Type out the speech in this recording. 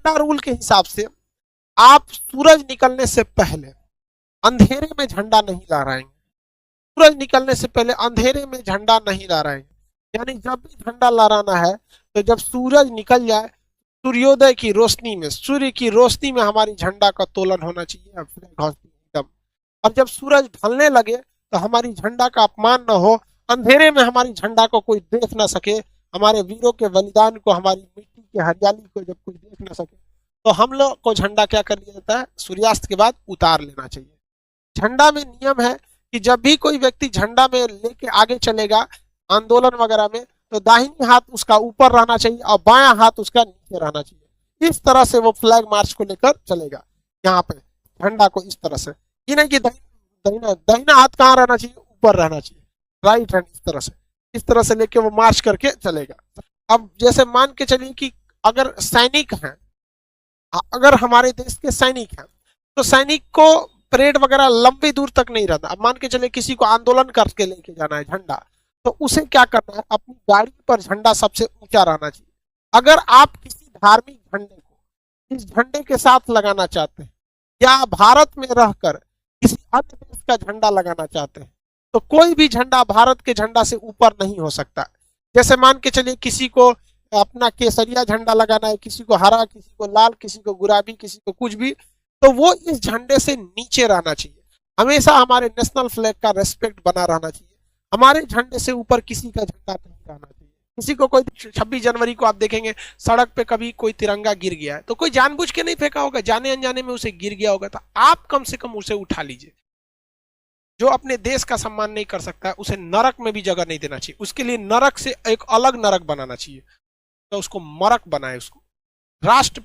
झंडा रूल के हिसाब से आप सूरज निकलने से पहले अंधेरे में झंडा नहीं लहराएंगे। सूरज निकलने से पहले अंधेरे में झंडा नहीं लहराएंगे। यानी जब भी झंडा लहराना है तो जब सूरज निकल जाए, सूर्योदय की रोशनी में, सूर्य की रोशनी में हमारी झंडा का तोलन होना चाहिए एकदम। और जब सूरज ढलने लगे तो हमारी झंडा का अपमान न हो, अंधेरे में हमारी झंडा को कोई देख ना सके, हमारे वीरों के बलिदान को, हमारी मिट्टी की हरियाली को जब कोई देख ना सके, तो हम लोग को झंडा क्या कर लिया जाता है, सूर्यास्त के बाद उतार लेना चाहिए। झंडा में नियम है कि जब भी कोई व्यक्ति झंडा में लेके आगे चलेगा आंदोलन वगैरह में, तो दाहिनी हाथ उसका ऊपर रहना चाहिए और बायां हाथ उसका नीचे रहना चाहिए। इस तरह से वो फ्लैग मार्च को लेकर चलेगा। यहाँ पे झंडा को इस तरह से, ये नहीं कि दाहिना हाथ कहाँ रहना चाहिए, ऊपर रहना चाहिए, राइट हैंड इस तरह से लेके वो मार्च करके चलेगा। अब जैसे मान के चलिए कि अगर सैनिक हैं, अगर हमारे देश के सैनिक हैं, तो सैनिक को परेड वगैरह लंबी दूर तक नहीं रहता। अब मान के चलिए किसी को आंदोलन करके लेके जाना है झंडा, तो उसे क्या करना है, अपनी गाड़ी पर झंडा सबसे ऊंचा रहना चाहिए। अगर आप किसी धार्मिक झंडे को इस झंडे के साथ लगाना चाहते हैं या भारत में रहकर किसी अन्य देश का झंडा लगाना चाहते हैं, तो कोई भी झंडा भारत के झंडा से ऊपर नहीं हो सकता। जैसे मान के चलिए किसी को अपना केसरिया झंडा लगाना है, किसी को हरा, किसी को लाल, किसी को गुलाबी, किसी को कुछ भी, तो वो इस झंडे से नीचे रहना चाहिए। हमेशा हमारे नेशनल फ्लैग का रेस्पेक्ट बना रहना चाहिए। हमारे झंडे से ऊपर किसी का झंडा नहीं रहना चाहिए। किसी को कोई 26 जनवरी को आप देखेंगे सड़क पे कभी कोई तिरंगा गिर गया है, तो कोई जानबूझ के नहीं फेंका होगा, जाने अनजाने में उसे गिर गया होगा, तो आप कम से कम उसे उठा लीजिए। जो अपने देश का सम्मान नहीं कर सकता, उसे नरक में भी जगह नहीं देना चाहिए। उसके लिए नरक से एक अलग नरक बनाना चाहिए, तो उसको मरक बनाए, उसको राष्ट्र